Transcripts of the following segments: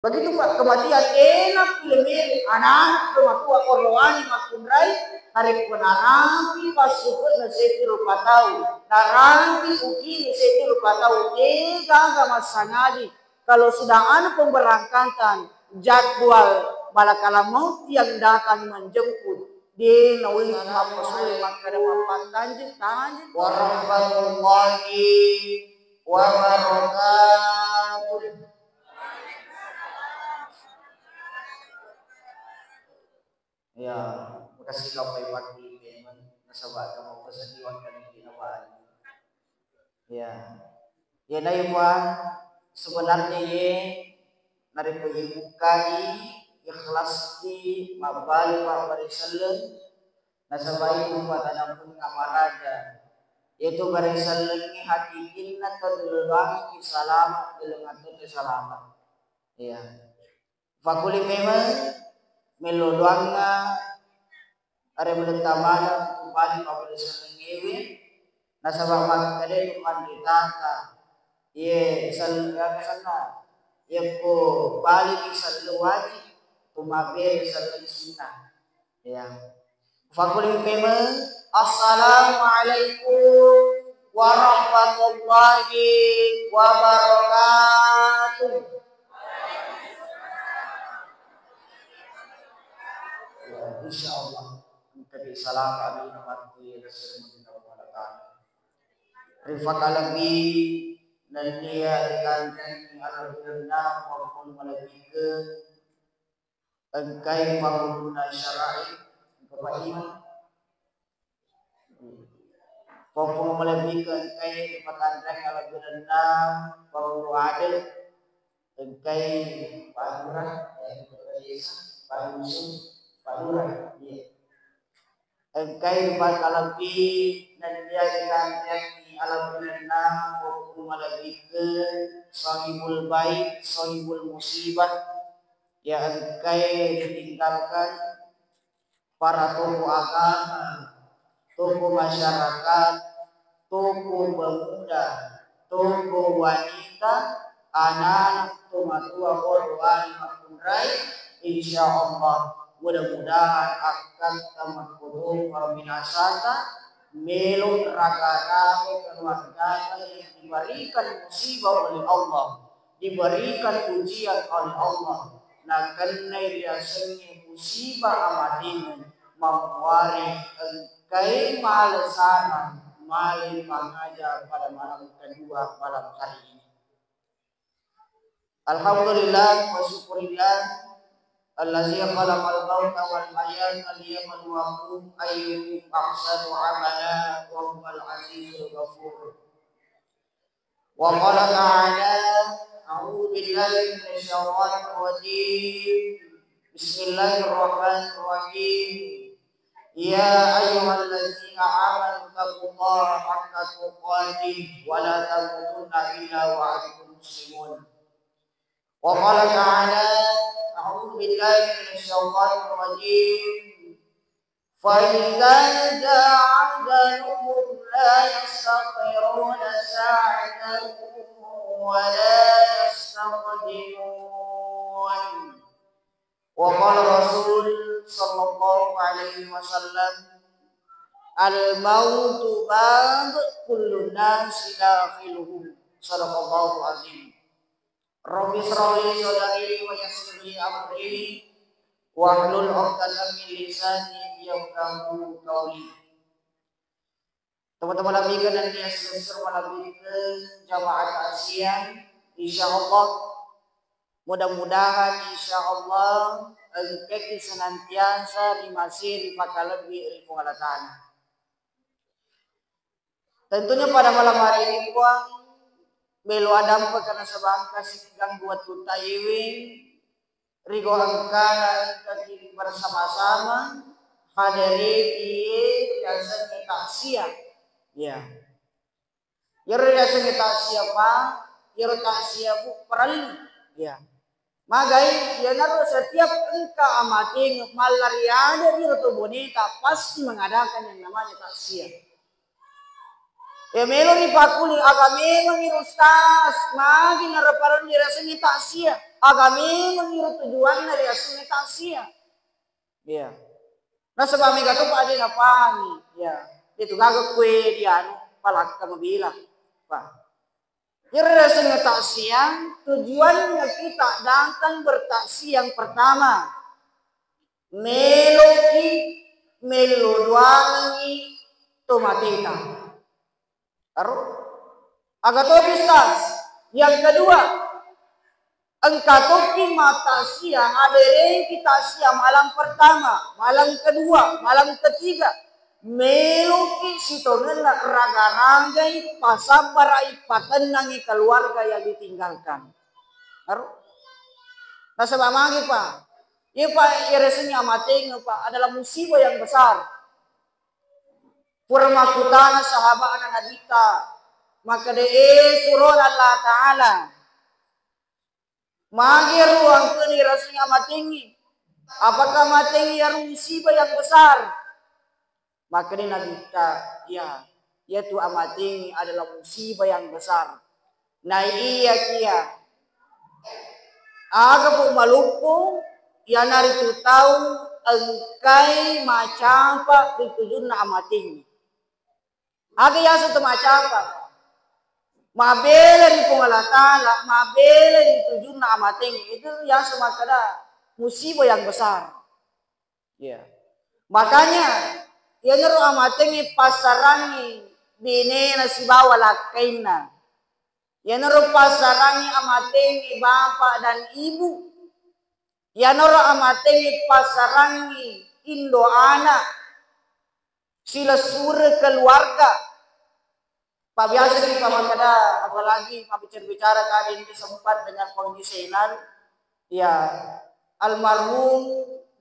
Begitu Pak, kematian enak pilih anak kematua korloani makunrai hari penarapi pasukan naseti rupa tahu narampi ukini naseti rupa tahu gak masangadi kalau sudah anu pemberangkatan jadwal balakala mau yang datang menjemput di nawi mapasuli makada mapantanjin tanjin warahmatullahi wabarakatuh. Ya, makasih kau paiwan di memang nasabat kamu kesedihan kan di nawaan. Ya, ya na iwan sebenarnya ye nari pengibukai ikhlas di mabali mabali selen nasabai umat anak pun kamaraja yaitu bari selen ni hati kinna terluang selamat dengan selamat. Ya, fakuli memang melodoanga are melentamana kupali pabalisa ngewe nasabang magkade tuman ditata ye salga sana ye ko bali di salwaji tumabe salga sunna ya fakuli peme assalamu alaikum warahmatullahi wabarakatuh. Insyaallah kita salam kami mati Rasulullah wabarakatuh. Rifat alabi dan dia dikandang alhamdulillah maupun melebihkan engkai pengguna syar'i kepada iman maupun melebihkan engkai dipandang alhamdulillah pengguna adil engkai panurah panusun panurah engkai pangkalapi dan dia dikandang alhamdulillah maupun melebihkan sahibul bait sahibul musibah ya engkai ditinggalkan para tokoh agama tokoh masyarakat tokoh pemuda tokoh wanita anak tua korban makunrai insyaallah mudah-mudahan akan tamat kudu binasata meluk raga keluarga yang diberikan musibah oleh Allah diberikan ujian oleh Allah nah karena biasanya musibah amadin memwari engkai malesana malin mengajar pada malam kedua malam hari ini. Alhamdulillah wa syukurillah allazi khalaqal mauta wal hayata liyabluwakum ayyukum ahsanu amala wa huwal azizul ghafur. Wa qala ta'ala a'udzu billahi minasy syaithanir rajim. Bismillahirrahmanirrahim. Ya ayyuhallazina amanu taqullaha haqqa tuqatih wa la tamutunna illa wa antum muslimun. Wa qala ta'ala a'udzu billahi minasy syaithanir rajim. Fa idza ja'a ajaluhum la yastakhiruna sa'atan wa la yastaqdimun. Wa qala Rasul sallallahu alaihi wasallam al-mautu bab kullu nasi dakhiluhu. Sadaqallahu azim. Rabbi shrahli sadri wa yassir li amri wahlul 'uqdatam min lisani yafqahu qawli. Teman-teman labikan dan dia selesai melabikan jamaah takziah insyaallah mudah-mudahan insyaallah engkau senantiasa dimasih dipakalabi oleh Allah Ta'ala. Tentunya pada malam hari ini kuang melu adam karena sebangka sigang buat tutayiwi rigo angkana kaki bersama-sama hadiri di biasa takziah ya biasa takziah pak takziah bu perali ya magai ya naruh setiap engka amati malariada itu bonita pasti mengadakan yang namanya takziah. Ya melo ni pakuli aga memang ni ustaz magi naraparan dirasanya takziah. agami mengiru tujuan dari asli taksia. Ya. Nah sebab mereka tuh pada napani. Ya. Itu gagak kue dia palak kamu bilang. Pak. Jadi rasanya taksiah tujuannya kita datang bertaksi yang pertama. Meloki meloduangi tomatita. Taruh. Agak bisa. Yang kedua, engkatoki mata siang ada kita siang malam pertama, malam kedua, malam ketiga. Meluki sitongan raga-ragai pasabarai patenangi keluarga yang ditinggalkan. Nah sebab lagi Pak, ya Pak iresnya mateng Pak adalah musibah yang besar. Purmakutana sahabat anak Nadita, maka surah Allah Ta'ala. Magi ruang kini rasanya matengi. Apakah matengi yang musibah yang besar? Maka ini Nabi kita, ya, yaitu amat tinggi adalah musibah yang besar. Nah iya kia, aga po malupo, ya naritu tahu engkai macam apa ditujun na amat tinggi. Aga ya satu macam apa? Mabela di pengalatala, mabela ditujun na amat tinggi itu yang semakada musibah yang besar. Ya, makanya ya nero amatengi pasarangi bine na si bawa lakaina. Ya nero pasarangi amatengi bapak dan ibu. Ya nero amatengi pasarangi indo anak. Sila sura keluarga. Pak biasa kita makada apalagi pak bicara kali ini sempat dengan kondisi inal. Ya almarhum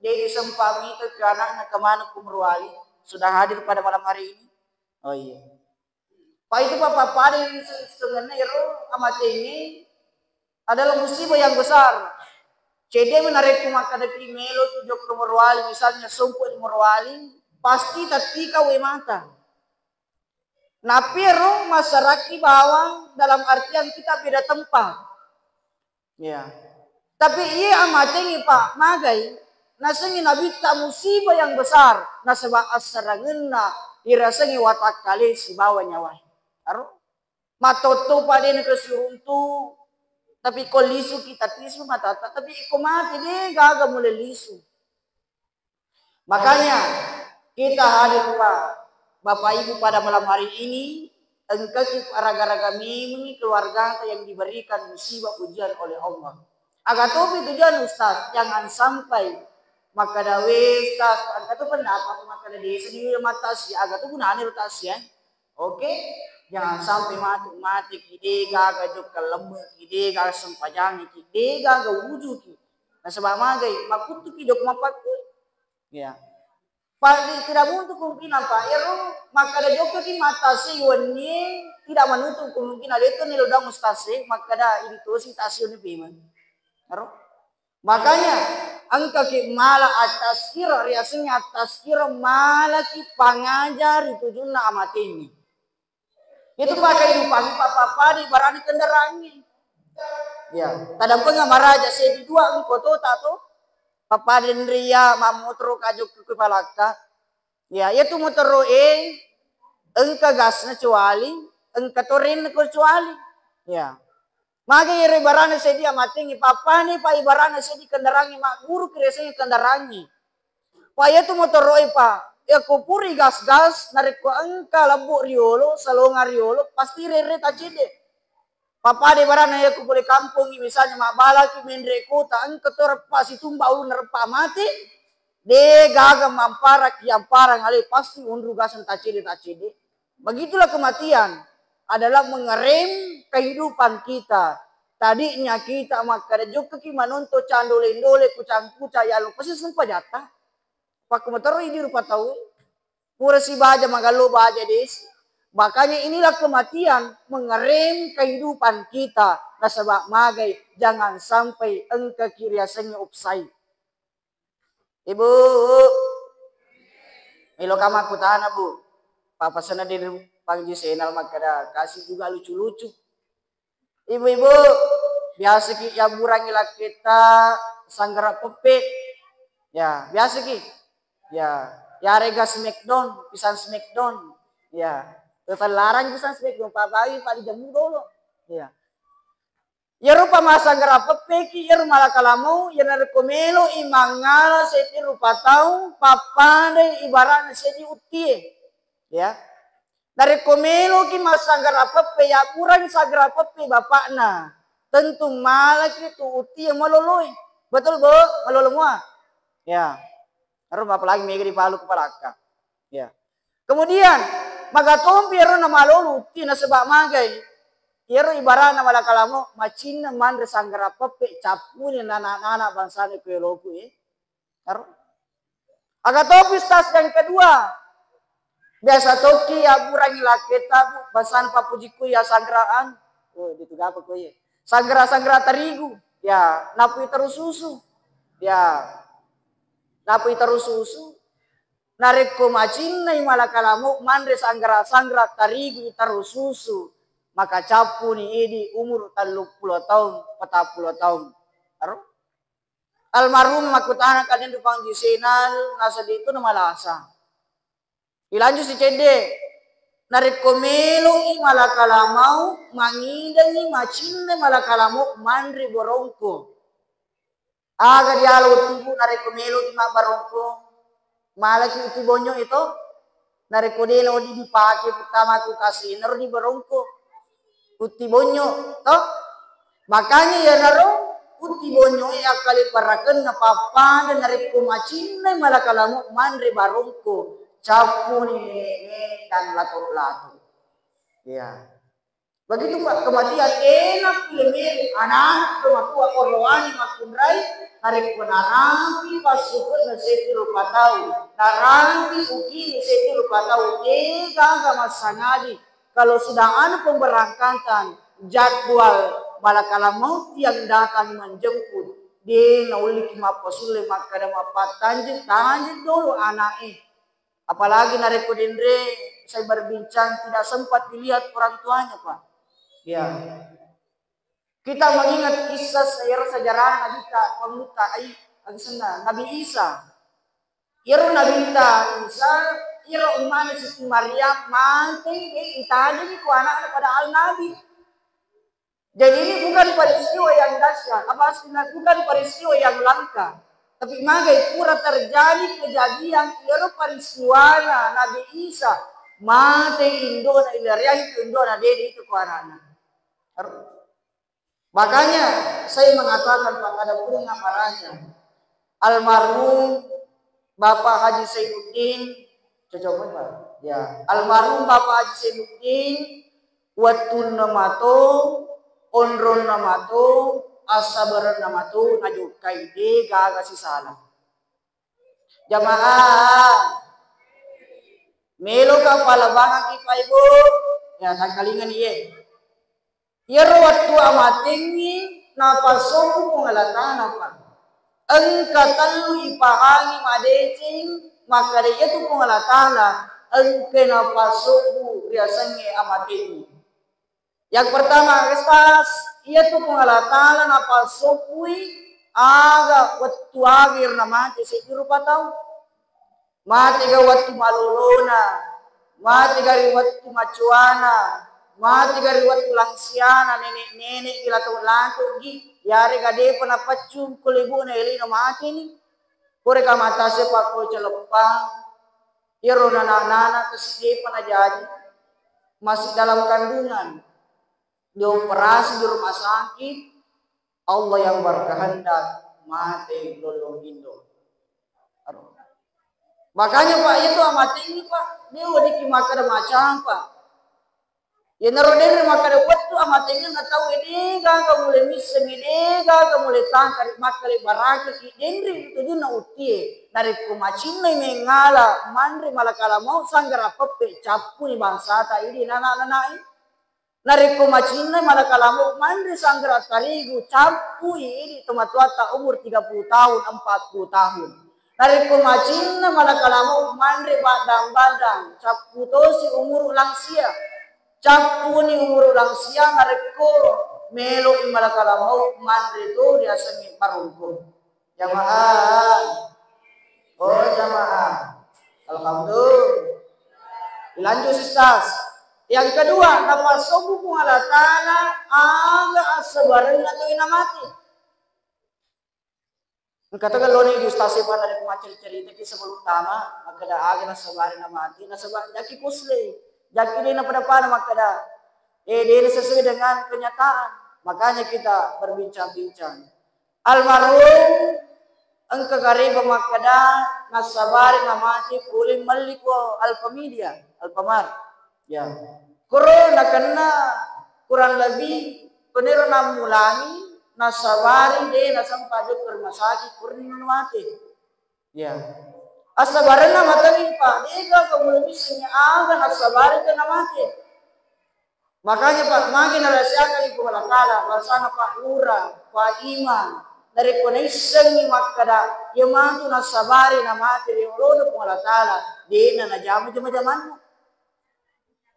dia sempat itu ke anaknya kemana kumruali. Sudah hadir pada malam hari ini. Oh iya. Pak itu Bapak pada sebenarnya amat ini adalah musibah yang besar. Jadi menarik maka dari melo tujuh ke morwali misalnya sumpah di morwali pasti tatika we mata. Nah pero masyarakat bawang dalam artian kita beda tempat. Ya. Tapi iya amat ini Pak magai. Nasengi nabi tak musibah yang besar. Nasabak asarangena irasengi watak kali si bawa nyawa. Aru matoto pada ni kesuruntu. Tapi ko lisu kita tisu matata. Tapi ko mati deh gaga mulai lisu. Makanya kita hadir Pak Bapak Ibu pada malam hari ini. Engkau raga-raga mimi keluarga yang diberikan musibah ujian oleh Allah. Agak topi tujuan Ustaz jangan sampai maka dawe tas angka tu pendapat maka dari sendiri mata si agak tu guna nih tas ya. Oke, jangan sampai mati kide gaga jok kelemah kide gaga sempajangi kide gaga wujud ki. Nah sebab magai makut tu kidok mapaku. Ya. Pak tidak menutup kemungkinan Pak Ero maka ada jok ki mata si wani tidak menutup kemungkinan itu nih udah mustase maka ada ini tu si tasyon ni Ero. Makanya angka ki mala atas kira riasnya atas kira mala ki pangajar itu juna amat ini. Itu pakai kehidupan papa di barani kendaraannya. Ya, tadang penga maraja sebi dua koto tato. Papa den ria mamutro kajuk ke palaka. Ya, itu motor engka gasna cuali, engka torin kecuali. Ya. Maka iri barana sedia matingi papa ni pa ibarana sedi kendarangi mak guru kresenya kendarangi. Pa itu motor roi pa. Ya kupuri gas-gas narik ko engka labu riolo salonga riolo pasti rere tacide. Papa di barana ya kupuli kampung misalnya mak bala ki mendre kota engka tor pas itumba ulu nerpa mati. De gaga mampara ki ampara ngali pasti undru gasan tacide. Begitulah kematian adalah mengerem kehidupan kita. Tadinya kita maka juga ki manonto candole-ndole kucang-kuca ya lu pasti sumpah jatah. Pak motor ini rupa tahu. Pura si baja magalo baja des. Makanya inilah kematian mengerem kehidupan kita. Nasabak magai jangan sampai engke kiriasanya upsai. Ibu, milo kama kutana bu. Papa sana di pangji senal makada kasih juga lucu-lucu. Ibu-ibu biasa ki ya burangi kita sanggara pepe. Ya, biasa ki. Ya, ya rega smackdown, pisan smackdown. Ya, total larang pisan smackdown, Pak Bayi, Pak dijamu dulu. Ya. Ya rupa masa gara pepe ki, ya rumah kalamu, ya narekomelo imangala seti rupa tahu, papa de ibaratnya seti utie. Ya. Dari komelo ki masagara pepe ya kurang sagara pepe bapakna. Tentu malak itu uti yang maloloi. Betul bu, malolo semua. Ya. Harus apalagi mega di palu kepalaka. Ya. Kemudian magatompi ero na malolo uti na sebab magai. Ero ibarat na malakalamu macina mandre sanggara pepe capuni anak-anak bangsa ni keloku Harus. Agatopi stas yang kedua. Biasa toki ya burangi laketa basan papujiku ya sangraan. Oh, itu apa kau ya? Sangra terigu. Ya, napui terus susu. Ya. Napui terus susu. Nareko macina malakalamu mandre sangra terigu terus susu. Maka capu ni ini umur 30 tahun, 40 tahun. Aruh? Almarhum makutana kalian dupang jisenal nasa itu nama lasa. Ilanjut si cede, narekomelo i malakalamau, mangidani macinde malakalamau mandri borongko. Agar dialo tubuh narekomelo i barongko, malaki itu bonyo itu, narekodelo di dipakai pertama tu kasih naro di borongko, uti bonyo, toh makanya ya naro uti bonyo ya kali parakan na papa dan narekomacinde malakalamau mandri barongko. Capu ini dan lato-lato. Ya. Begitu Pak kematian enak lebih anak tua korwani makunrai hari penarapi pasukan naseti rupa tahu naranti uki naseti rupa tahu gak masangadi kalau sudah ada pemberangkatan jadwal balakala mau yang datang menjemput di nauli kimapasule makada mapatanjit tanjit dulu anaknya. Apalagi narekodendre saya berbincang tidak sempat dilihat orang tuanya Pak. Ya. Kita mengingat kisah sejarah Nabi Nabi Isa. Iro Nabi Isa, iro umane Siti Maryam manting itadi ni ku anak pada Nabi. Jadi ini bukan peristiwa yang dahsyat, bukan peristiwa yang langka. Tapi magai pura terjadi kejadian iro peristiwana Nabi Isa mate indona ilarian indona dedi itu kuarana. Makanya saya mengatakan pada punga marahnya almarhum Bapak Haji Sainuddin cocok Pak. Ya, almarhum Bapak Haji Sainuddin watun namato onron namato asabaran namato najuk kaide gaga si salah. Jamaah melo ka palabangan kita ibu ya kalingan iye. Iro waktu amatingi napasoku pengalatan apa? Engkatalu ipahani madecing maka dia itu pengalatan engke napasoku biasanya amatingi. Yang pertama kestas ia tu pengalatan napasokui aga waktu akhir nama mati sekiru patau mati ga waktu malulona mati ga waktu macuana mati ga waktu langsiana nenek gila tu lantu gi yare gade pun apa cum kulibu na eli no mati ni pure ka mata sepak ko celopa iro nana kesipan aja masih dalam kandungan dioperasi di rumah sakit Allah yang berkehendak mati lolong Indo. Makanya Pak itu amat ini Pak dia udah dikimakan macam Pak ya naroder makanya waktu amat ini nggak tahu ini gak mulai misem ini gak mulai tangkar makale baraka ki dendri itu dina utie dari kumacina mengala mandri malakala mau sanggara pepe capu ni bangsa ta ini nana ini Nariko macina malakalamu mandri sanggara tarigu capu ini tematuata umur 30 tahun 40 tahun. Nariko macina malakalamu mandri badang-badang capu tosi umur langsia. Capu ni umur langsia nariko melo imalakala mau mandri itu dia semi parungkul. Jamaah. Oh jamaah. Alhamdulillah. Lanjut sistas. Yang kedua, napasobu kung Allah Ta'ala aga asabaran na ito inamati. Katagal lo ni Gustase pa na kumacari-carita ki sebelum tama, magkada aga nasabaran na mati, nasabaran, jaki kusli, jaki din na padapa na magkada. Dia sesuai dengan kenyataan. Makanya kita berbincang-bincang. Almarhum ang kagariba magkada nasabaran na mati, uling maliko alpamidia, alpamar. Ya, corona karena kurang lebih penero 6 mulani nasabari de nasampado ke rumah sakit kurang mati. Ya, asabaran na matagi pa, deka kamu lebih senya aga nasabari ke mati. Makanya Pak, makin narasyakan ibu malakala, bersama Pak Lura, Pak Iman, dari koneksi ni makada, yang mantu nasabari na mati, yang lodo malakala, di na jamu jama-jaman.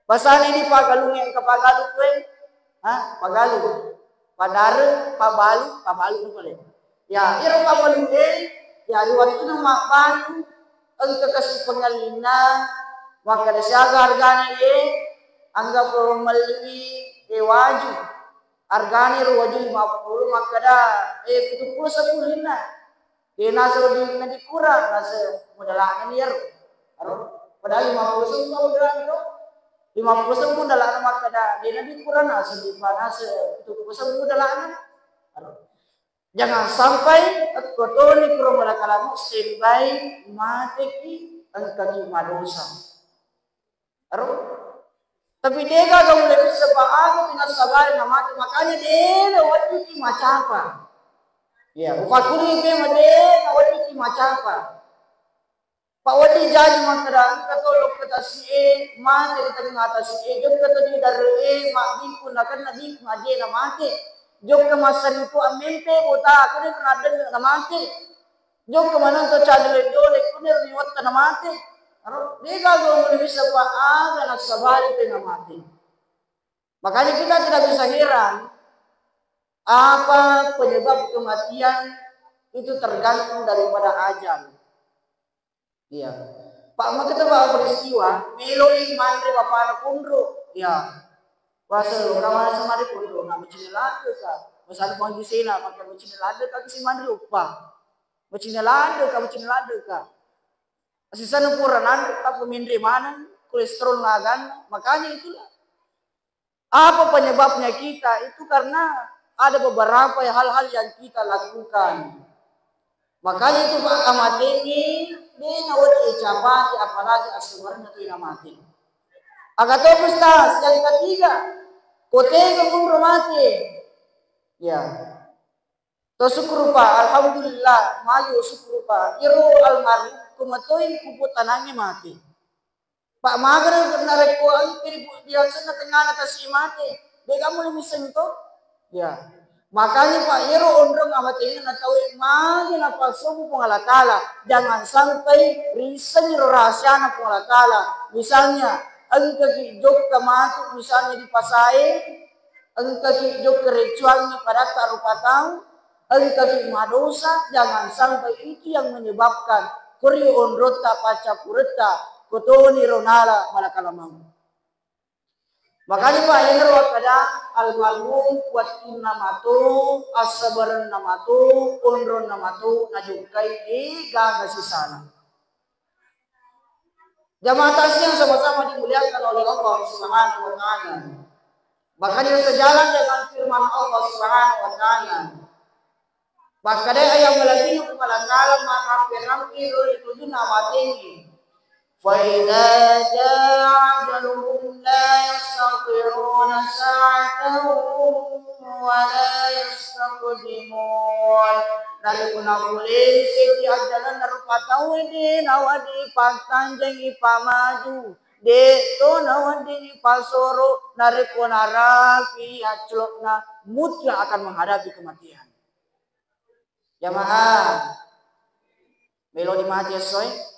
Pasal ini pagalu yang kepagalu kue, pagalu, padaru, pabalu tu boleh. Ya, iro pabalu ya luar itu nama balu, engkau kasih pengalina, maka desiaga harganya anggap membeli wajib, harganya wajib 50, maka dah 70 10 na, nasa lebih nanti kurang nasa modalannya liar, padahal 50 modalan tu. 50% pun dalam anak kada dia nabi kurang asal panas itu pun dalam. Jangan sampai kotoni kro malakalamu standby mati ki angkaki madosa. Tapi dia kalau mulai bisa aku tinggal sabar na mati makanya dia wajib ki macapa. Ya, upakuli ke made wajib ki macapa. Pak wadi jadi makara katolok kata si mati kita ngata si jom kata di dari mak dikun akan nabi ngaji na mati jom ke masa itu amente kota aku ni pernah dengar na mati jom ke mana tu cadel dole kuner liwat na mati aro dia kalau boleh bisa pak nak sabar itu na mati makanya kita tidak bisa heran apa penyebab kematian itu tergantung daripada ajal. Iya. Pak kita bawa peristiwa, meloi mandre bapak anak kundro. Ya. Pasal orang sama di kundro, nak bercinelade ka. Pasal pang gisina, maka bercinelade ka si mandre lupa. Bercinelade ka. Asisa na puranan ka pemindri mana, kolesterol nagan, makanya itulah. Apa penyebabnya kita? Itu karena ada beberapa hal-hal yang kita lakukan. Makanya itu Pak amat ini dia nawat icapati apalagi aswarna tu mati. Agak Ustaz yang ketiga, kotega pun mati. Ya. To syukur Pak, alhamdulillah, mayu syukur Pak. Iro almarhum kumatoi kuput anaknya mati. Pak mager narek ko ang dia sana tengah atas mati. Dia kamu lebih sentuh? Ya. Makanya Pak Iro ondrong amat ini tahu magi na pasubu pengalatala. Jangan sampai riset rahasia na pengalatala. Misalnya, ang kaki-jok kamatu misalnya di pasai, ang kaki-jok kerecuannya pada tarupatang, ang kaki madosa, jangan sampai itu yang menyebabkan kurio ondrota pacapureta, kotoni ronala malakalamang. Makanya Pak yang pada almarhum kuat namatu asabaran namatu ondron namatu najukai di gaga sisana. Jamaah tasnya yang sama-sama dimuliakan oleh Allah Subhanahu wa taala. Makanya sejalan dengan firman Allah Subhanahu wa taala. Makanya ayat melagi kepala kalam maka rampi itu nama tinggi. فَإِذَا جَاءَ أَجَلُهُمْ لَا يَسْتَأْخِرُونَ سَاعَةً وَلَا يَسْتَقْدِمُونَ. Dari punawulin siti ajalan narupataw ini nawadi pagtanjang ipamaju. Dito nawadi ipasoro narikunarapi aclok na mutlak akan menghadapi kematian. Jamaah, melodi mati soy.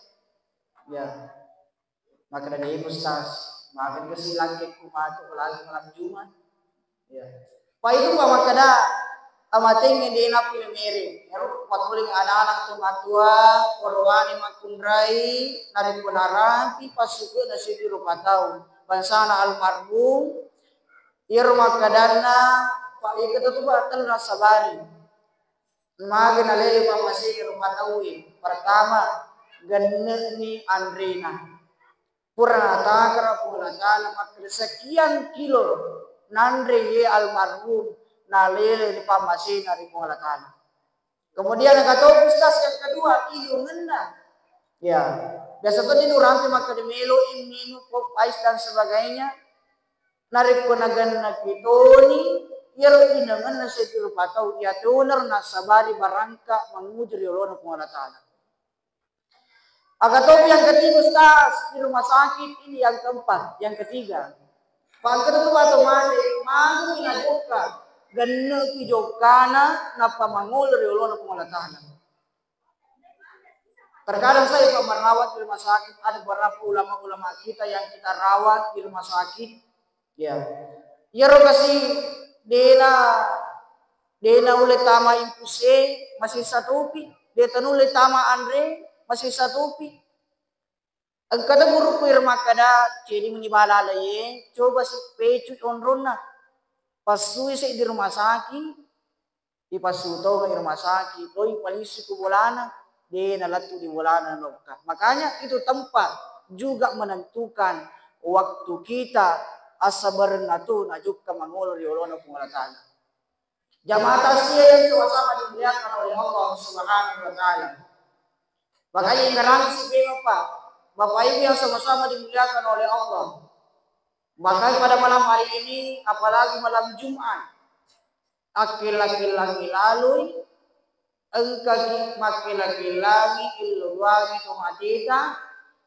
Ya, maka dari Ustaz, maafkan kesilang ke kumatu malam Jumat. Ya, itu pamakada amating hindi na pilimiri. Pero patuling anak-anak tumatua, korwani makundray, naripunarang, ipasuko na siguro pataw. Bansa na almarhum, irma kadana, paikot ito ba na sabari. Mga ginalili pa masih rumah tauin. Pertama, ganun ni Andrina. Pura takra pulatana makin sekian kilo nandre ye almarhum nalele di pamasi nari pulatana. Kemudian kata ustaz yang kedua kilo ngena. Ya, biasa tuh di nuranti maka di melo ini pop ice dan sebagainya. Narik konagan na kitoni yero inangan na setiro patau ya tuner na sabari barangka mangujur yolo na pulatana. Agatopi yang ketiga Ustaz di rumah sakit ini yang keempat, yang ketiga. Pangkat itu atau mana inajuka ganna kijokana na pamangul riolo na pengolatana. Terkadang saya merawat di rumah sakit ada beberapa ulama-ulama kita yang kita rawat di rumah sakit. Ya, ya kasih dena ule tama impuse masih satu pi, dia ule tama Andre masih satu pi. Ang kada guru ko irma kada jadi menibala laye coba si pecu onrona pasui sa di rumah sakit di pasuto ke rumah sakit doi polisi ku bolana de nalatu di bolana nokka. Makanya itu tempat juga menentukan waktu kita asabarna tu najuk ka mangolo di olono pengalatan. Jamaah tasya yang sama-sama dimuliakan oleh Allah Subhanahu wa taala. Makanya ngarang si Pak Bapak Ibu yang sama-sama dimuliakan oleh Allah. Maka pada malam hari ini, apalagi malam Jumat, akil-akil lalu, engkau makil-laki iluwangi tumatita,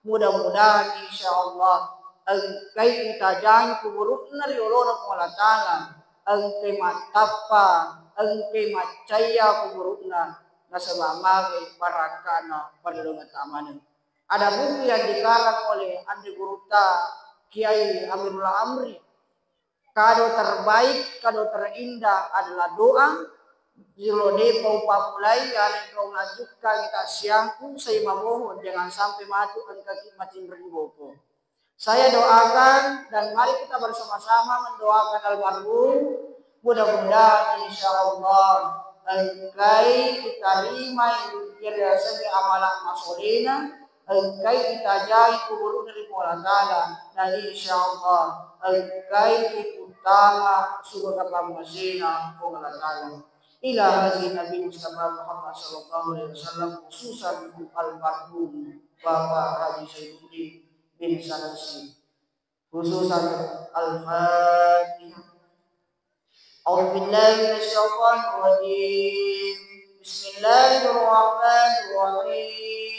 mudah-mudahan insya Allah, engkau kita jangan kuburuk nari ulona pengalatana, engkau matapa, engkau macaya kuburukna, nasabamagi barakana padulungan tamanin. Ada buku yang dikarang oleh Andi Guruta Kiai Amirullah Amri. Kado terbaik, kado terindah adalah doa. Jilode paupa mulai yang kau lanjutkan kita siangku saya memohon jangan sampai mati engkau makin berboko. Saya doakan dan mari kita bersama-sama mendoakan almarhum. Mudah-mudahan insya Allah engkau kita terima yang sebagai amalan masolina. Engkau kita jai kubur dari Maulana dan insya Allah engkau utama surga pamazina Maulana. Ila hazi Nabi Mustafa Muhammad Sallallahu Alaihi Wasallam khususan almarhum Bapak Haji Sayyidi bin Sanasi khususan al-Fatihah. A'udzubillahi minasyaitonir rajim. Bismillahirrahmanirrahim.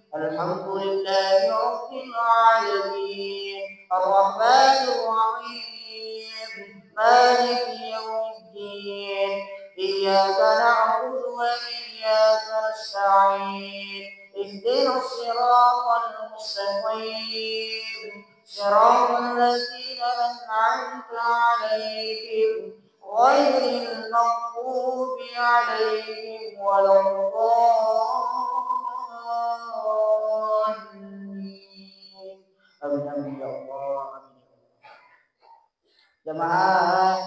Alhamdulillahi Rabbil Alamin Ar-Rahmanir Rahim Maliki Yawmiddin Iyyaka na'budu wa iyyaka nasta'in Ihdinas siratal mustaqim Siratal ladzina an'amta 'alaihim ghairil maghdubi 'alaihim waladdallin. Amin ya Allah. Jamaah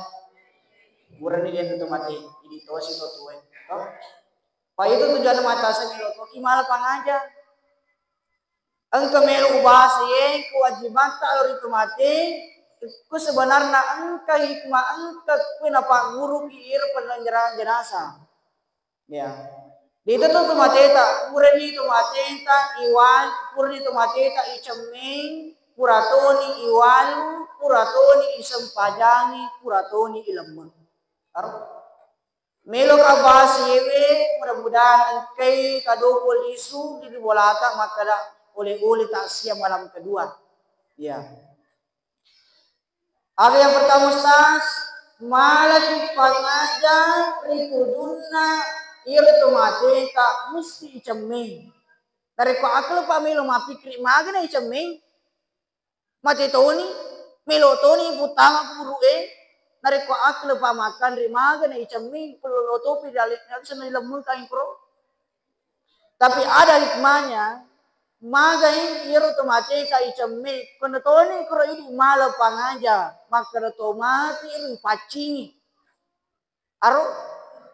buran ini yang mati ini to si to tuwe. Pa itu tujuan mata sa milo to kimal pangaja. Ang kamelo ubasa ye kewajiban ta ori itu mati. Ku sebenarnya angka hikmah angka kenapa guru kiir penanjaran jenazah. Ya. Dito to tumateta, purani tumateta, iwan, purani tumateta, icaming, puratoni iwalu, puratoni isampajangi, puratoni ilamang. Melo ka basiwe, mudah-mudahan kay kadukul isu, di bolata makala uli-uli tak siap malam kedua. Ya. Ada yang pertama Ustaz, malaki pangaja, rikudunna, iya betul mati tak mesti icaming. Dari ko akal pa milo mapikri magana icaming. Mati toni milo toni putama guru nareko akle pa makan rimaga na icami perlu topi dalik bisa nilamun kain pro. Tapi ada hikmahnya, maga ini iro tomate ka icami kono toni kro ini malo pangaja maka tomate iro pacingi. Aro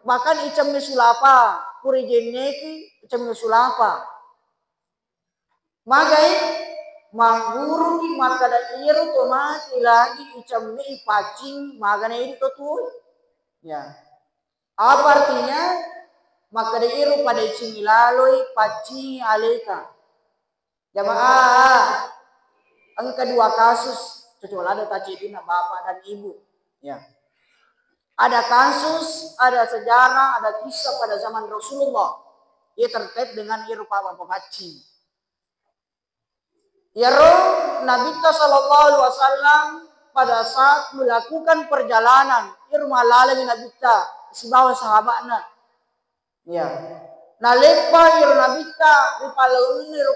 bahkan icami sulapa kuri jeneki icami sulapa. Maga ini mangguru ki maka da iro tomate lagi icami pacing maga na ini tuh. Ya. Apa artinya? Maka diiru pada icing laloi paci aleka. Jamaah, angka 2 kasus kecuali ada tacidina bapak dan ibu. Ya. Ada kasus, ada sejarah, ada kisah pada zaman Rasulullah. Ia terkait dengan iru bapak paci. Iru Nabi Sallallahu Alaihi Wasallam pada saat melakukan perjalanan iru malalagi Nabi sebawa sahabatnya. Ya, nalepa iro nabita ripalaun iro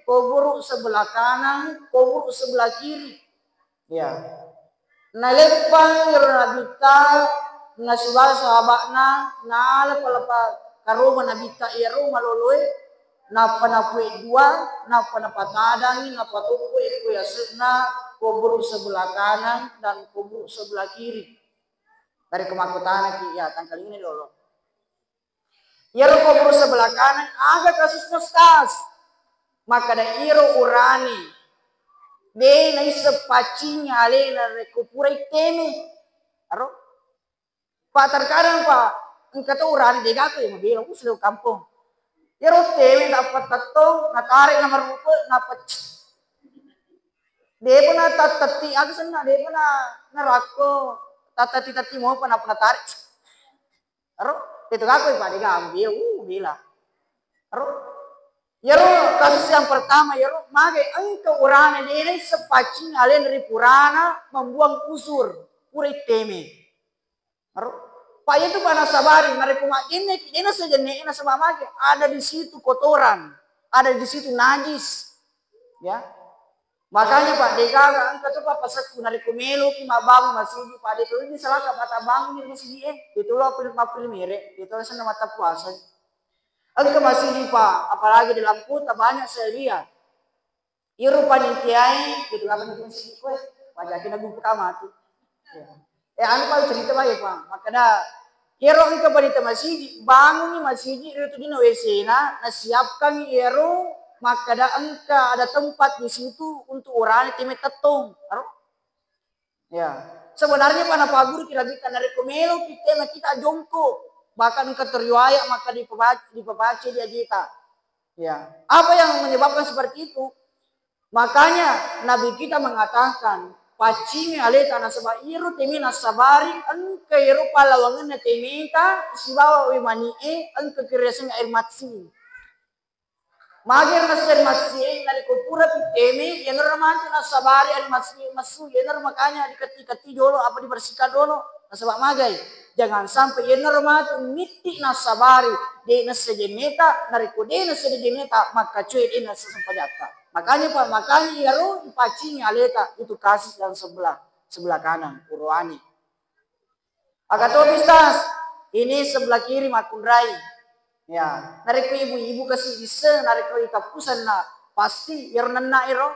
kuburu sebelah kanan, kuburu sebelah kiri. Ya, nalepa iro nabita ngasibal sahabatna nala palapa karuma nabita iro maloloe napa napue 2 napa napatadangi napa tupu iku yasena kuburu sebelah kanan dan kuburu sebelah kiri. Dari kemakutana ki ya tangkal ini lolo. Iro kubur sebelah kanan agak kasus mustas. Maka da iro urani. De na isa pacinya ale na rekupurai teme. Aro? Pak terkadang pak. Engkau tuh urani de gato ya mobil. Aku sudah kampung. Iro teme dapat tato. Natarik na marupa. Dapat. De pun na tatati. Aku sana. De pun na narako. Tatati mo pa na natarik. Aro? Itu aku pada gambil, bila. Yaro kasus yang pertama yaro mage engkau urana ini sepacing alen dari purana membuang usur puri teme. Pak itu panas sabari mereka ini saja ini sama mage ada di situ kotoran, ada di situ najis, ya. Makanya Pak Deka engkau tuh Pak pasak nari kumelu ki mabangun masih di Pak itu ini salah kata bangun di masih itu lo pilih mere itu sana mata puasa engkau masih di Pak apalagi di lampu tak banyak saya lihat iru panitiai gitu apa nih masih di kue wajakin aku pertama tuh anu kalau cerita baik Pak makanya kira engkau panita masih bangun nih masih itu di WC na siapkan iru maka ada tempat di situ untuk orang yang tetung. Ya, sebenarnya pada pagur tidak bisa dari komelo kita jongkok bahkan keteriwaya maka dipabaca dia kita. Ya, apa yang menyebabkan seperti itu? Makanya Nabi kita mengatakan pacimi ale tanah sebab iru temina sabari engke iru palawangan na temita sibawa wimani engke kiresan air matsi. Magir na sir masih dari kupura pitemi yang romantis na sabari al masih yang makanya dikati dulu apa dibersihkan dulu nasabak magai jangan sampai yang romantis miti na sabari de na sejeneta dari kode na sejeneta maka cuy de na sesampajata makanya ya ro pacinya aleta itu kasus yang sebelah kanan Purwani agato bistas ini sebelah kiri Makundrai. Ya, nariko ibu-ibu kasih bisa, nariko itapusan na pasti iro nana iro.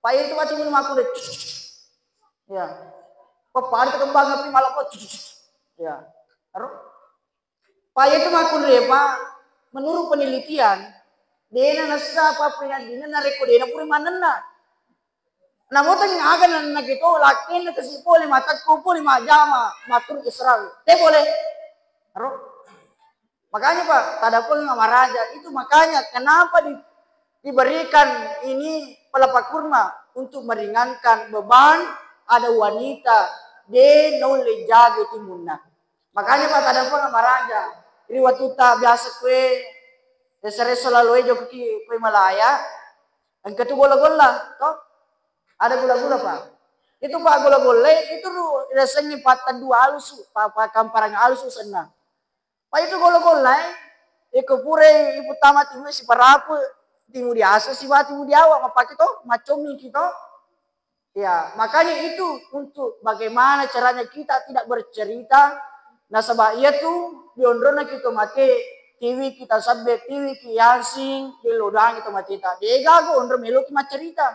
Paya itu mati minum aku deh. Ya, papar itu kembang api malah kok. Ya, aro. Paya itu makun repa. Menurut penelitian, dena nasa apa punya dina nariko dena puri manana. Namun tadi agan nana gitu, lakin kasih boleh mata kupu 5 jam matur Israel. Deh boleh, aro. Makanya Pak, tadapun sama raja itu makanya kenapa diberikan ini pelapa kurma untuk meringankan beban ada wanita de nole jago timunna. Makanya Pak tadapun sama raja, riwatuta biasa kue desare selalu jo kue Malaya, ang ketu gola-gola, toh ada gula-gula Pak. Itu Pak gula-gula itu rasanya patan 2 alus, Pak kamparang alus senang. Pak itu golo-golai, pure ibu tamat ibu si parapu, timu di aso si batu timu di awak, apa kita macam ni kita, Ya, makanya itu untuk bagaimana caranya kita tidak bercerita. Nah, sebab ia tuh diondrona kita mati TV kita sabbe TV kiasing di lodang kita mati tak. Dega go ondro melo kita cerita.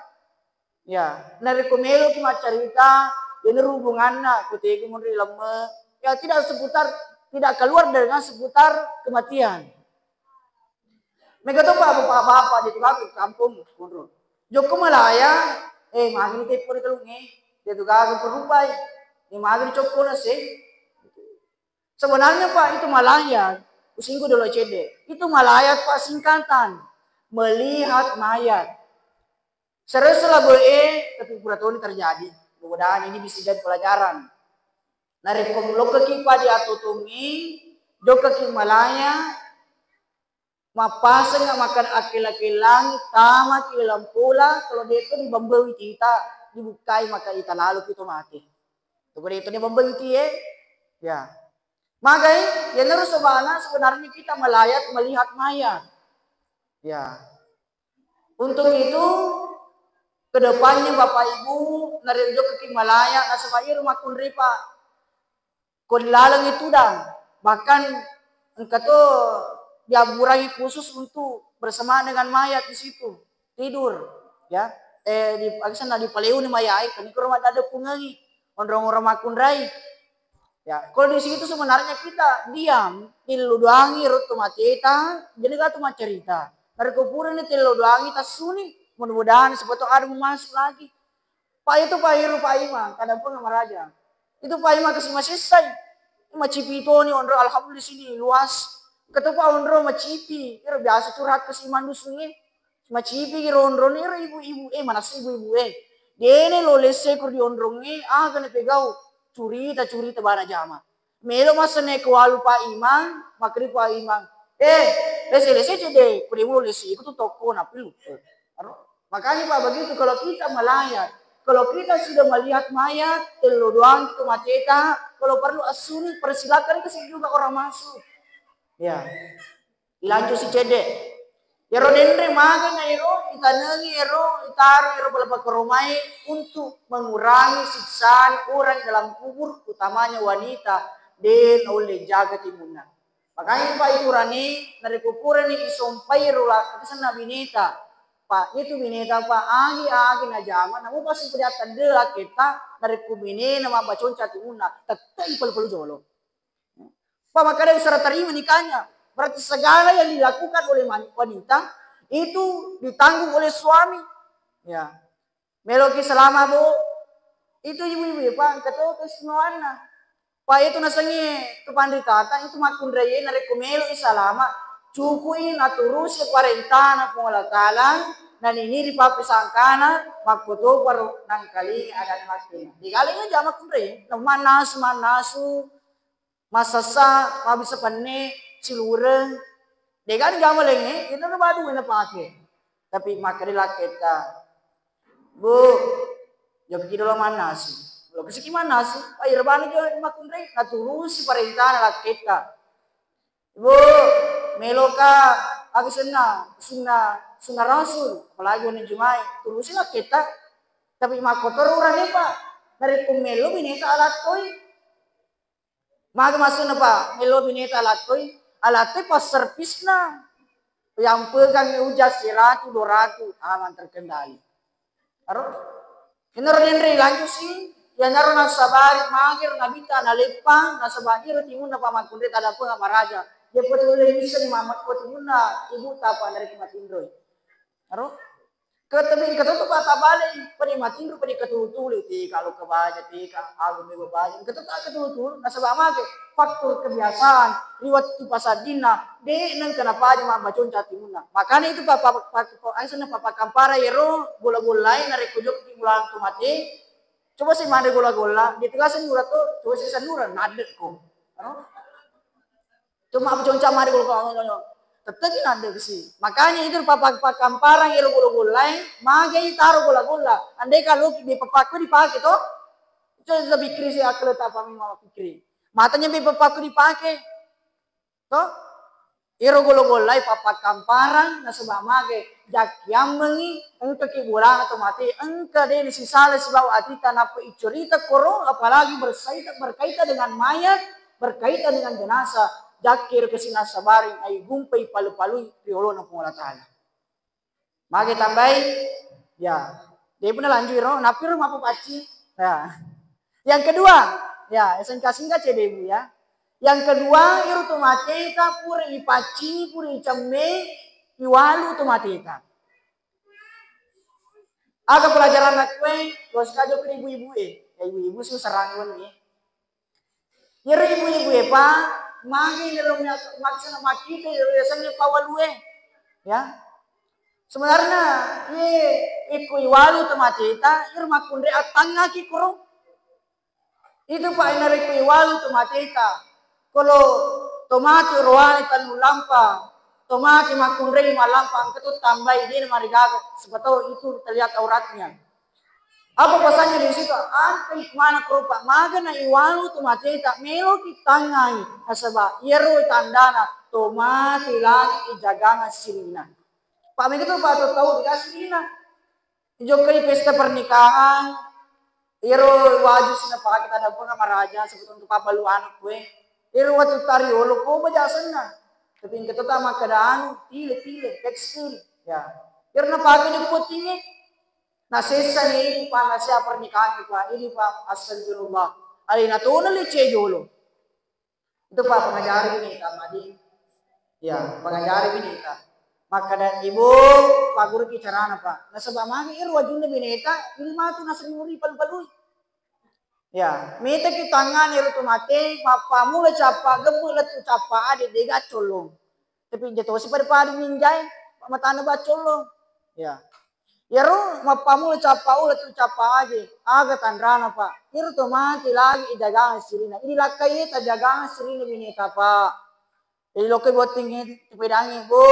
Ya, nari ko melo kita cerita. Ini hubungannya kutego mondri lama. Ya tidak seputar tidak keluar dengan seputar kematian. Mereka tuh bapak-bapak di kampung mondro. Joko Malaya magni te puri telungi dia tuh gak perubai ini magni cokona sih sebenarnya Pak itu Malaya usingku dulu cede itu Malaya Pak singkatan melihat mayat sereselah tapi pura-pura terjadi mudah-mudahan ini bisa jadi pelajaran nari komulok ke kipa di atutungi joko ke Malaya mapasang nga makan akil-akilang tama kilang pula kalau dia itu dibambawi kita dibukai maka ita lalu kita mati tuh itu dibambawi ya magai yang harus sebenarnya kita melayat melihat mayat ya untuk itu kedepannya Bapak Ibu narinjo ke Malaya nasabaya rumah kunri Pak kodilalang itu dan bahkan engkau tuh dia burangi khusus untuk bersama dengan mayat di situ tidur ya di sana di Paleu ni mayai kan ke rumah ada pungangi orang-orang makundrai ya kalau di situ sebenarnya kita diam tiludangi rutu mateta jadi gak tuh cerita dari kupuran ni tiludangi tas suni mudah-mudahan sebetulnya ada masuk lagi Pak itu Pak Iru Pak Ima kadang pun sama raja itu Pak Ima kasih masih selesai macipito ni ondro alhamdulillah di sini luas ketua ondro macipi, iro biasa curhat ke si mandus ni, macipi iro ondro ni iro ibu-ibu, mana sih ibu-ibu dene lo lese kur di ondro ni, kena pegau curita bana jama. Melo masa ne kualu Pak Imang, makri Pak Imang, lese cede, kur ibu lese, ikut tuh toko napi lu. Makanya Pak begitu kalau kita melayat, kalau kita sudah melihat mayat, telo doang itu maceta, kalau perlu asuni persilakan kasih juga orang masuk. Ya, ilancu si cede. Ero dendre maga na ero, itanengi ero, itaruh ero balapak kerumai untuk mengurangi siksaan orang dalam kubur, utamanya wanita dan oleh jaga timuna. Makanya Pak itu rani, dari kuburan ini isompai rula, kesana bineta. Pak itu bineta Pak, agi na jama, namun pasti kelihatan dela kita dari kubine nama bacon catimuna, tetap perlu jolo. Pak makanya usara terima nikahnya. Berarti segala yang dilakukan oleh wanita itu ditanggung oleh suami. Ya. Meloki selama Bu. Itu ibu-ibu Pak ketua kesemuanya. Pak itu nasangi kepandai kata itu makundraye narekumelo selama cukui naturusi parentana pengolakalan dan ini di papisangkana makuto baru nangkali ada makin. Dikalinya jama kundraye manasu masasa mabisa panne silureng degan gama lenge ino na badu na pake tapi makarila kita Bu yo kido la manasi lo kasi manasi ay rabani jo makundre naturusi parentana la kita Bu meloka agisena sunna rasul apalagi ni jumai turusi la kita tapi makotor urane Pak dari kumelo bineta alat koi Maga masuk na Pak, melo bineta alatoi pas servis na. Yang pegang ujas 100, 200, aman terkendali. Aro, kinerdendri lanjut sih. Yang naro na sabari magir na bita na lepang na sabari timun na pamankundet ada pun sama raja. Dia potong bisa ni mamat potong na ibu tapa dari matindroy. Aro, ketabi ketutup apa balik pada matindro pada ketutul itu kalau kebaca tika aku mego baca ketutul nasabah make faktor kebiasaan riwat tu pasadina de nang kenapa aja mah bacon catimuna makanya itu papa aisana papa kampara yero bola-bola lain narik kujok di bulan tu mati coba sih mande gola-gola di tegasan gula tuh coba sih sanuran nadet ko cuma bacon camari gola tetap ada sih. Makanya itu papa kamparang iro gula-gulai, magai taruh gula-gula. Andai kalau di papaku dipakai toh, itu lebih kiri sih akal apa mama pikir. Matanya di papaku dipakai, toh Iro golo-golai papat kamparan na sebab mage jakiam mengi engke ki bulan atau mati engke de si sale sebab atita napa icorita koro apalagi berkaitan dengan mayat, berkaitan dengan jenazah jakir kesina sabari ai gumpai palu-palu piolo na Allah Taala. Mage tambai ya. Dia pun lanjut ro napir mapu paci. Ya. Yang kedua, ya singkat cede ya. Yang kedua, iru tu mateka pura ipaci, pura icame, iwalu tu mateka. Aga pelajaran nakwe, los kajo ke ibu-ibu ya ibu-ibu su serangun ni. Iru ibu-ibu pa, magi ngelomnya maksana makite biasanya pawalue, ya. Sebenarnya iku iwalu tu mateka, iru makunde atanga ki kurung. Itu pak inariku iwalu tu mateka. Kalau tomati roani tanu lampa, tomati makunrei malampa angkat tu tambah ini marigaga, sebetulnya itu terlihat auratnya. Apa pasalnya di situ? Antai mana kerupa maga na iwalu tomati tak melo kitangai, asaba ieru tandana tomati lagi ijaganga sirina. Pak begitu pak tahu dikasih sirina. Jokai pesta pernikahan, ieru wajib sina pak kita ada pun maraja sebetulnya untuk papalu anak gue. Iru waktu tari olo ko bajasanna. Tapi kita tama keadaan tile tekstil ya. Iru na pagi di putingi. Na sesa ni ini pa na siya pernikahan ko ini pa astagfirullah. Ali na to na lice jolo. Itu pa pengajari binita madi. Ya, pengajari binita. Maka dan ibu pak guru kicarana pa. Na sebab magi iru wajunda binita ilma tu na sering palu-palu. Ya, mita ki tangan iru tu mate, papamu le capa, gebu le tu capa ade dega colong. Tapi jatuh si pada padi minjai, matana ba colong. Ya. Iru mapamu le capa le tu capa ade, aga tandrana pa. Iru tu mate lagi ijagang sirina. Ini lakai ta jagang sirina bineta pa. Jadi loke botingi pedangi bu.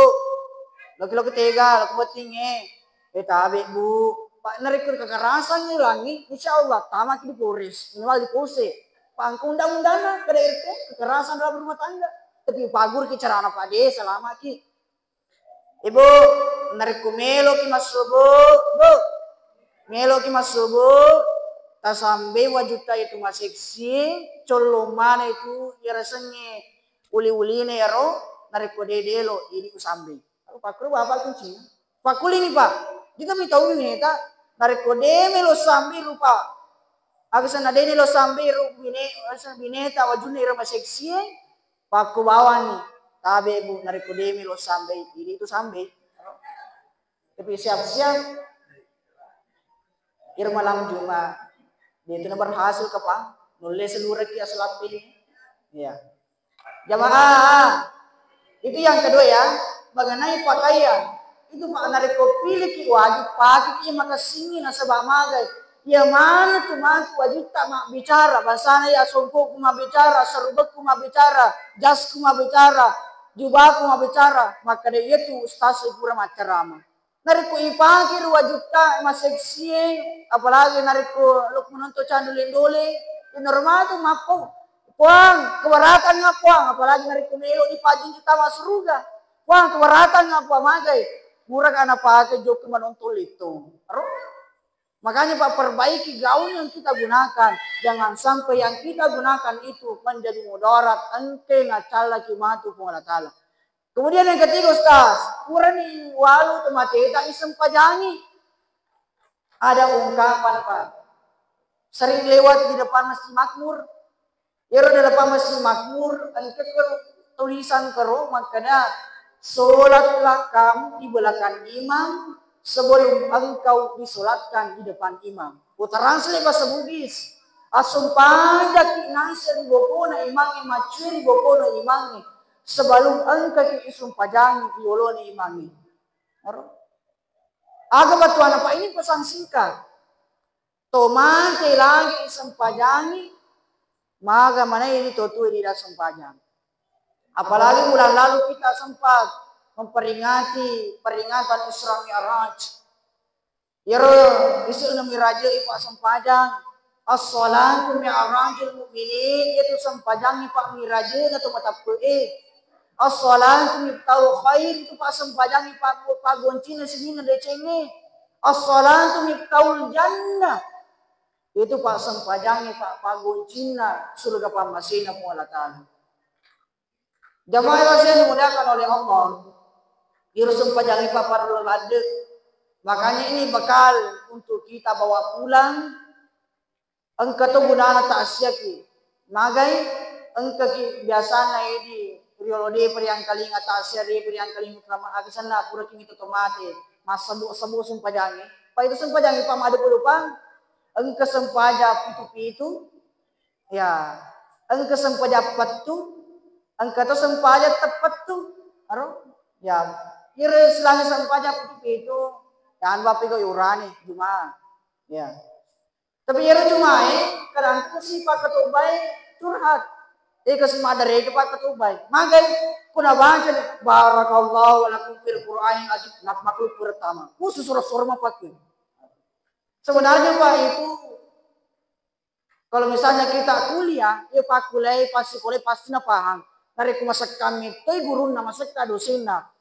Loke tega, loke botingi. Tabe bu. Pak narikun kekerasan ngilangi, insya Allah tamak di Polres, minimal di Polsek. Pangku undang-undangnya kada RT kekerasan dalam rumah tangga. Tapi pagur ki carana pade selama ki. Ibu nariku melo ki masubu, bu. Melo ki masubu, tasambe wajuta itu maseksi, colo mana itu irasanya uli-uline yaro, nariku dedelo ini kusambe. Pakru bapak kunci. Pakuli ini pak. Jika mi tahu ini ta dari kode melo sambil rupa. Agak sana dene lo sambil bineta wajune rama seksi. Paku bawa ni tabe bu dari kode melo sambil ini itu sambil. Tapi siap-siap. Ir malam Jumat dia itu berhasil kapa nulis seluruh kia salat pilih. Ya. Jamaah itu yang kedua ya mengenai pakaian. Itu pak nariko pilih ki wajib pakai ki maka singi na sebab magai ya mana tu mampu wajib tak mak bicara bahasana ya songko ku mak bicara serubek ku mak bicara jas ku mak bicara jubah ku mak bicara maka dia itu ustaz pura macerama nariko ipaki wajib tak maseksi apalagi nariko luk menonton candu lindole normal tu mapo puang keberatan ngapuang apalagi nariko melo di pagi kita masuk surga puang keberatan ngapa magai murah karena pakai jok menonton itu. Makanya Pak perbaiki gaun yang kita gunakan. Jangan sampai yang kita gunakan itu menjadi mudarat. Ente ngacala kimatu Allah Ta'ala. Kemudian yang ketiga Ustaz. Murah nih walu temateta isem pajangi. Ada ungkapan Pak. Sering lewat di depan Masjid Makmur. Ya di depan Masjid Makmur. Ente tulisan kero makanya. Solatlah kamu di belakang imam sebelum engkau disolatkan di depan imam. Putaran selai bahasa Bugis. Asum panda ki nasa di bokona imangi macuri bokona imangi sebelum engkau ki isum pajangi di olona imangi. Aga batuan apa ini pesan singkat. Tomate lagi isum pajangi maga mana ini totu di dasam pajangi. Apalagi bulan lalu kita sempat memperingati peringatan Isra Mi'raj. Yaro isu na miraja ipa sempajang as-salatu mi'rajul mu'minin itu sempajang ipa miraja na tumatapue. As-salatu miftahu khair, itu pak sempajangi pak goncina segini decenge. As-salatu miftahul jannah, itu pak sempajangi pak goncina surga pamasina po Allah Ta'ala. Jamaah yang dimuliakan oleh Allah, iru sempajangi pak parlo lade. Makanya ini bekal untuk kita bawa pulang. Engkau tu gunana tak siaki. Magai engkau biasanya ini riolode periang kaling atas seri periang kaling utama agisana pura kini tomate mas sebu sempajangi. Pa itu sempajangi pa madu pelupang. Engkau sempaja pitu ya. Engkau sempaja patu. Engkau tu sempaja tepat tu. Aro ya. Kira selagi sempaja pitu. Jangan bapak kau urani cuma ya. Tapi ya cuma kadang si pak ketubay curhat. Kasi madare ke pak ketubay. Magai kuna baca nih barakallahu lakum fil Qur'anil azim nak makhluk pertama. Khusus surah pakai. Sebenarnya pak itu kalau misalnya kita kuliah, ya pak kuliah pasti na paham. Dari kumasak kami, toy guru na masak dosenna.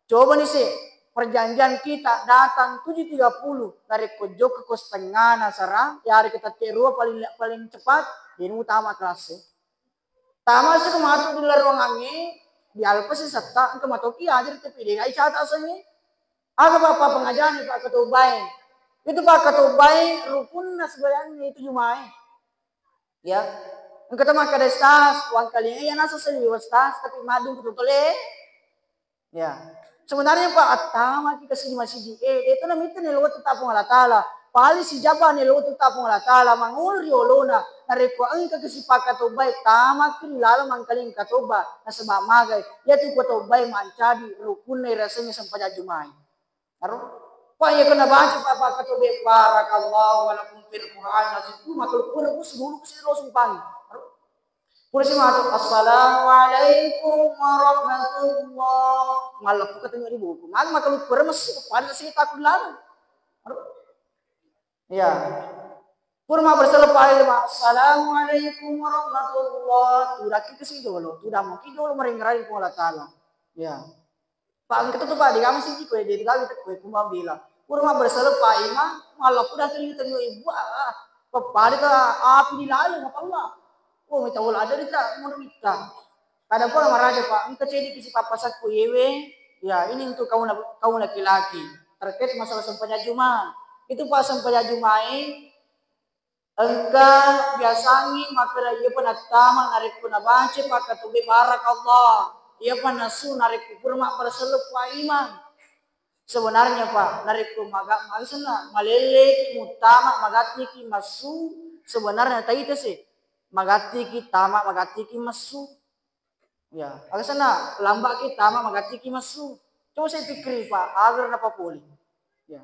Coba nih sih. Perjanjian kita datang 7.30 dari Kojo ke kos tengah Nasara, ya hari kita terua paling cepat ini utama kelas. Tama sih kematu di ruang angin di alpa sih serta kematu kia aja di pilih ai cata asli. Aga bapak pengajaran Pak Ketubay. Itu Pak Ketubay rukun sebenarnya itu Jumai. Ya. Engkau teman kadestas uang kali ya nasa seliwastas tapi madu betul-betul ya. Sebenarnya Pak Atama kita sini masih di itu namanya niluwat tetap Allah Ta'ala. Pali si jaba niluwat tetap Allah Ta'ala. Mangul riolona. Nareko angka kesipakat tobay. Tama kiri lalu mangkaling katoba. Nasabak magay. Ya tu tobay mancadi. Rukun na rasanya sampai jumai. Aro? Pak ya kena baca Pak katobay. Barakallahu walakum fil Qur'an. Itu makhluk pun aku sebelum kesini lo sumpah. Polisi masuk, assalamualaikum warahmatullah. Malah aku ketemu di buku. Malah maka lu masih pada sih takut lalu. Ya. Purma berselesai lima. Assalamualaikum warahmatullah. Tudah kita sih dulu. Tudah mungkin dulu merenggari ku Allah Ta'ala. Ya. Pak kita tuh Pak di kami sih kue di kami kue kumam bilang. Purma berselesai lima. Malah aku dah ketemu ibu. Pak itu api di lalu ngapain? Oh, minta ulah ada kita mau minta. Kadang pun sama raja Pak, engkau jadi kisi papasak yewe, ya ini untuk kamu laki-laki. Terkait masalah sempanya Juma, itu Pak sempanya Jumai, engkau biasangi maka ia pernah taman narik pernah baca Pak katubi barak Allah, ia pernah su narik kurma berselup Pak iman. Sebenarnya Pak narik kumaga maksudnya malele mutama magati ki masu sebenarnya tadi itu sih. Magati kita magati ki masu. Ya, agak sana lambak kita magati ki masu. Coba saya pikir Pak, agar apa pulih. Ya.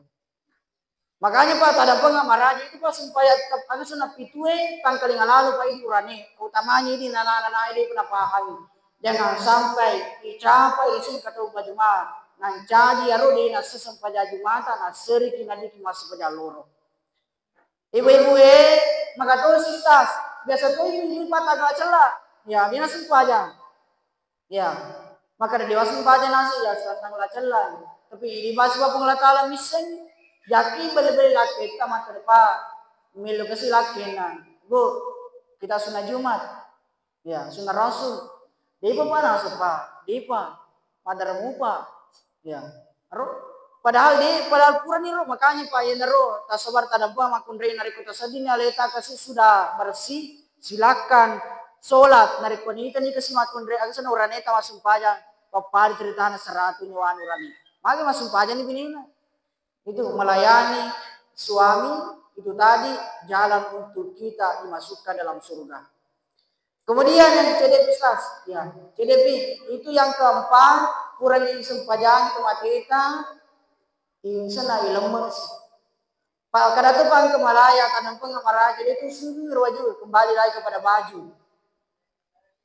Makanya Pak, ada pengamaraja itu Pak supaya tetap agak sana pitue tangkaling lalu Pak itu urane. Utamanya ini nana-nana ini pernah paham. Jangan sampai dicapai di kata bajuma. Nan jadi aro di nasi sampai jumata na seri kinadi ki masuk jalur. Ibu-ibu magato sistas. Biasa tuh ini patah agak celah, ya dia nasi aja, ya maka ada dewasa aja nasi ya tanggal celah, tapi di bahasa bapak Allah Ta'ala misen, jaki beli laki kita mata depan, milu kasih laki bu kita sunah Jumat, ya sunah Rasul, di mana Pak, di pada mupa, ya, padahal pura nih makanya Pak ya nero tak sabar tak dampak makun rei nari kota sedini aleta kasih sudah bersih silakan sholat nari koni kan kasih makun rei agak sana uraneta masuk pajang papari ceritahan 100 nyawaan urani maka masuk pajang nih binina itu melayani suami itu tadi jalan untuk kita dimasukkan dalam surga. Kemudian yang CDP ya CDP itu yang keempat kurangi sempajang kematita insana ilemes. Pak kada tu pang kemalaya kadang pengamara jadi itu sungguh wajib kembali lagi kepada baju.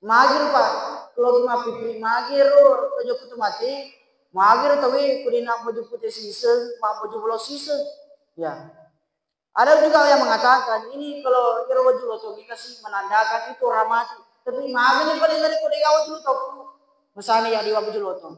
Magir Pak, kalau cuma pikir magir tujuh kutu mati, magir tawi kudina baju putih sisa, baju bolos sisa. Ya. Ada juga yang mengatakan ini kalau kira baju lo tuh dikasih menandakan itu ramati. Tapi magir ini paling dari kode awal dulu tahu. Misalnya ya di baju lotong.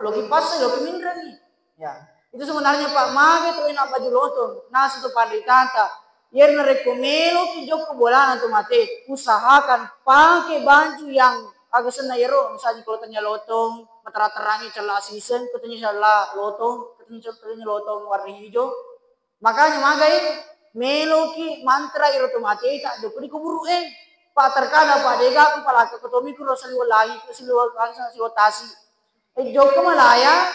Logi pas logi mindra nih. Ya. Itu sebenarnya Pak Mage tuh enak baju lotong. Nah situ panditanta. Yer rekomelo ki joko bola tu mate. Usahakan pakai baju yang agak sena yero. Misalnya kalau tanya lotong, matera-terangi celah season, katanya celah lotong, katanya lotong warna hijau. Makanya magai meloki mantra iro mate tak doko di kuburu Pak terkadang Pak Dega aku pala ke kotomi ku rosali lagi ke siluar kansa siwatasi. Joko malaya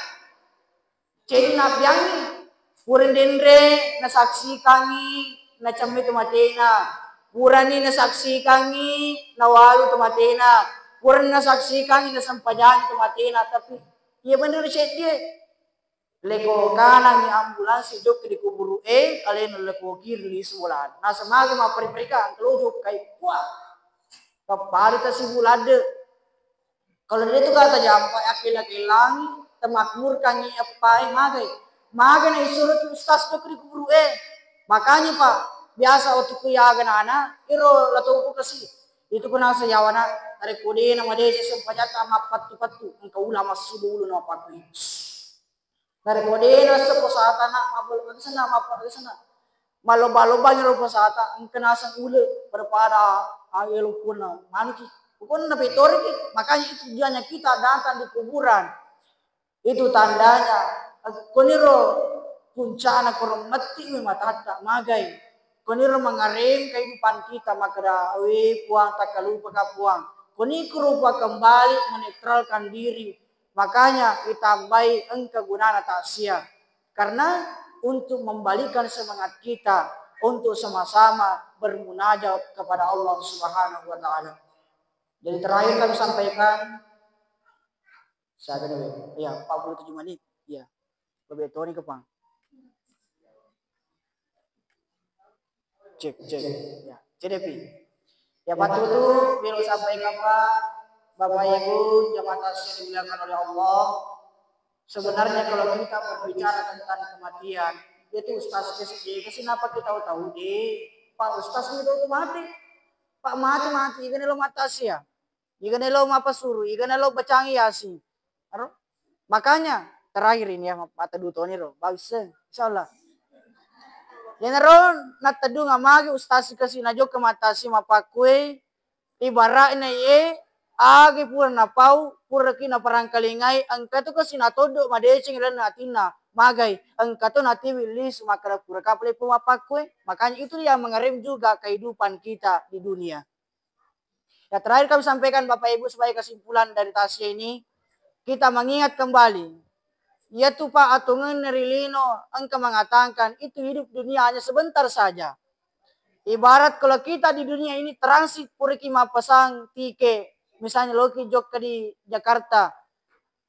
jadi nabiangi puren dendre na saksi kangi na camme tomatena purani na saksi kangi na walu tomatena puren na saksi kangi na sampajan tomatena tapi iya bener sih dia leko kanan ni ambulans jok di kuburu kalian leko kiri di sebulan nah semakin ma perika telujuk kai kuat keparita si bulade kalau dia itu kata jampa akil langi temakmurkan ni apa magai na isurut ustaz jok di kuburu makanya Pak biasa waktu kuyagan anak iro lato ko kasi itu ko nasa yawana tarik kode na madesi sempajata mapatu engkau ulama sudulu na patu dari kode na sa posata na mabul sana mapatu sana maloba-loba nyero posata ang kenasang ule berpada ayelo kuna maniki pun na pitori makanya itu tujuannya kita datang di kuburan itu tandanya koniro puncana korong mati matata magai koniro mengarem kehidupan kita makada puang tak lupa kapuang koni kerupa kembali menetralkan diri makanya kita baik engkau gunana tak sia karena untuk membalikan semangat kita untuk sama-sama bermunajat kepada Allah Subhanahu wa taala. Jadi terakhir kami sampaikan saya ya 47 menit ya lebih tua nih kepang cek ya CDP ya patut itu beliau sampaikan Bapak Ibu jamaah yang dimuliakan oleh Allah sebenarnya kalau kita berbicara tentang kematian itu Ustaz kenapa kita tahu Pak Ustaz itu mati Pak mati ikan lo matasi ya ikan lo apa suruh ikan lo bacangi yasin makanya terakhir ini ya mata duto ni ro bagus insyaallah Yeneron natadu ngamagi ustasi kasi najo kematasi mapakwe ibarat na ye agi pura na pau pura kina parangkalingai angka tu kasi natodo madecing ran natina magai angka tu nati wilis makara pura kaple pumapakwe makanya itu yang mengarem juga kehidupan kita di dunia. Ya terakhir kami sampaikan Bapak Ibu sebagai kesimpulan dari tasya ini kita mengingat kembali ya tu Pak atungan nerilino engkau mengatakan itu hidup dunia hanya sebentar saja. Ibarat kalau kita di dunia ini transit puriki mapasang tike, misalnya loki jok di Jakarta,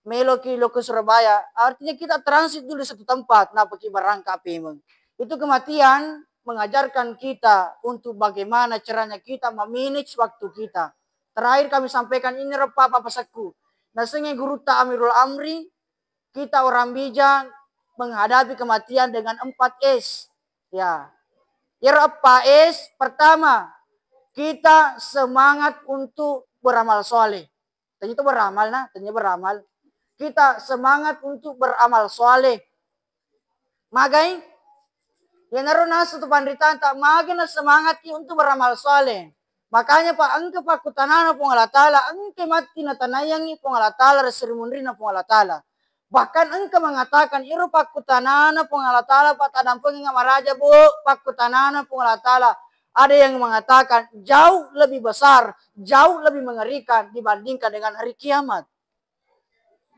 meloki loki Surabaya, artinya kita transit dulu di satu tempat, nah pergi berangkap memang. Itu kematian mengajarkan kita untuk bagaimana caranya kita memanage waktu kita. Terakhir kami sampaikan ini repa papasaku. Nasengnya guru Amirul Amri, kita orang bijak menghadapi kematian dengan 4S. Ya. Apa S? Pertama, kita semangat untuk beramal soleh. Ternyata beramal nah, ternyata beramal. Kita semangat untuk beramal soleh. Magai, ya naruh nasu tu pandritan tak magai na semangat untuk beramal soleh. Makanya Pak angke Pak kutanana pung Allah Ta'ala, angke mati na tanayangi pung Allah Ta'ala, reserimunri na pung Allah Ta'ala. Bahkan engkau mengatakan iru pakutanana pung Allah Ta'ala Pak tadampung ngamaraja bu pakutanana pung Allah Ta'ala. Ada yang mengatakan jauh lebih besar, jauh lebih mengerikan dibandingkan dengan hari kiamat.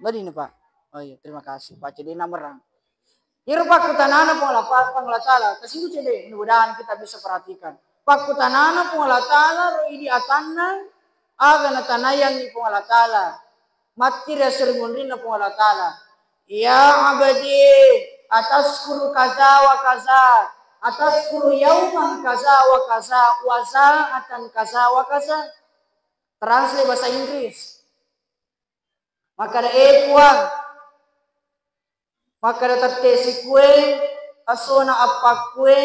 Begini Pak. Oh iya terima kasih Pak Cedina merang. Iru pakutanana pung Allah Ta'ala. Kesitu cede mudah-mudahan kita bisa perhatikan. Pakutanana pung Allah Ta'ala roidi atanna aga na tanayang ni pung Allah Ta'ala. Mati reserimunri na pung Allah Ta'ala. Ya abadi atas kuru kaza wa kaza. Atas kuru yauman kaza wa kaza. Wasa atan kaza wa kaza. Translate bahasa Inggris. Maka ada puang. Maka ada tatesi kue. Asona apa kue.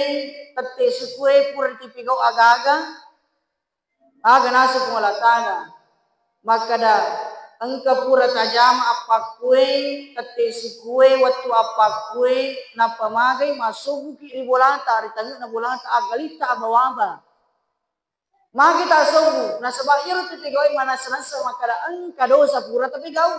Tatesi kue pura tipikau aga-aga. Aga nasi pung Allah Ta'ala. Maka ada Engka pura tajam apa kue, tetesi kue, waktu apa kue, napa magai masuk buki ribolanta, hari tangga na bolanta agalita abawaba. Magi tak sobu, na sebab iru titigoi mana senasa makada engka dosa pura tapi gau.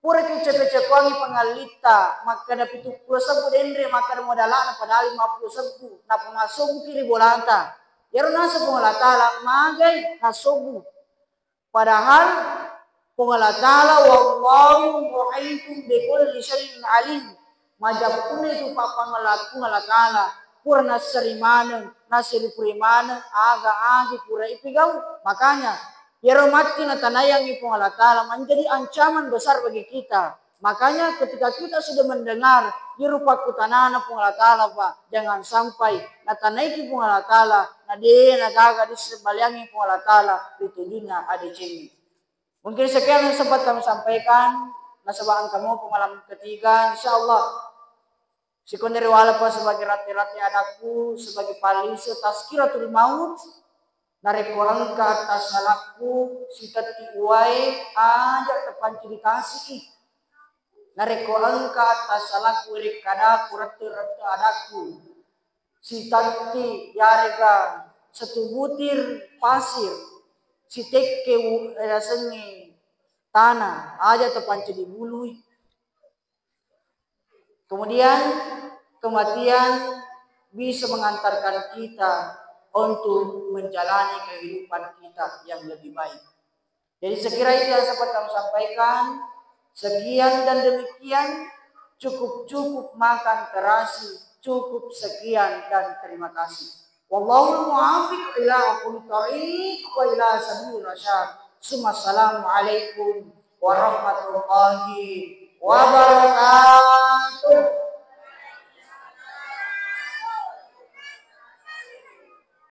Pura kece-kece kuangi pengalita, maka da pitu pura sebu dendre, maka da modalana padahal 50 sebu, napa masuk buki ribolanta. Iru nasa pengalatala, magai nasobu. Padahal Allah Ta'ala wallahu muhitun bi kulli syai'in alim. Majapune tu papangalaku Allah Ta'ala purna serimana nasiri purimana aga agi pura ipigau. Makanya yero mati na tanayang ipong Allah Ta'ala menjadi ancaman besar bagi kita. Makanya ketika kita sudah mendengar yerupa kutanana pong Allah Ta'ala Pak, jangan sampai na tanaiki pong Allah Ta'ala na dia nagaga di sebaliangi pong Allah Ta'ala dituduhnya ada cemi. Mungkin sekian yang sempat kami sampaikan. Nasabaan kamu pengalaman ketiga. InsyaAllah. Sikon dari walaupun sebagai rati-rati anakku. Sebagai palise tazkiratul maut. Nareko angka atas salakku. Sitati uai. Ajak tepan ciri kasih. Nareko angka atas salakku. Rikadaku rata-rata anakku. Sitati yarega. Satu butir pasir. Si tekke rasanya tanah aja terpancing di bulu. Kemudian kematian bisa mengantarkan kita untuk menjalani kehidupan kita yang lebih baik. Jadi sekira itu yang sempat kami sampaikan. Sekian dan demikian, cukup makan terasi, cukup sekian dan terima kasih. Wallahul muwaffiq ila aqwamit thoriq wa ila sabilir rasyad. Assalamualaikum warahmatullahi wabarakatuh.